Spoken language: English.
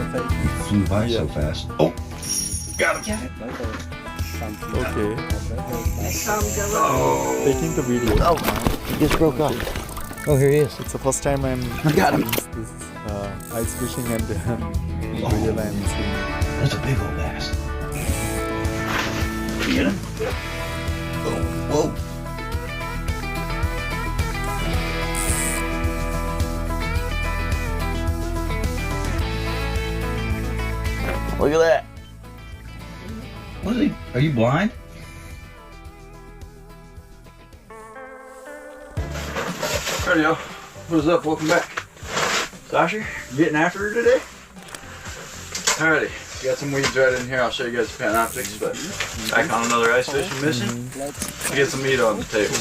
Flew by so fast. Oh, got him. Okay. Oh, Taking the video. Oh, he just broke off. Oh, here he is. It's the first time I'm got him. this ice fishing and real I'm seeing. that's a big old bass. You get him? Oh, whoa. Look at that. What is he? Are you blind? Alrighty, what is up? Welcome back. Sasha, you getting after her today? Alrighty, got some weeds right in here. I'll show you guys the Panoptics, but back on another ice fishing mission. Get some meat on the table.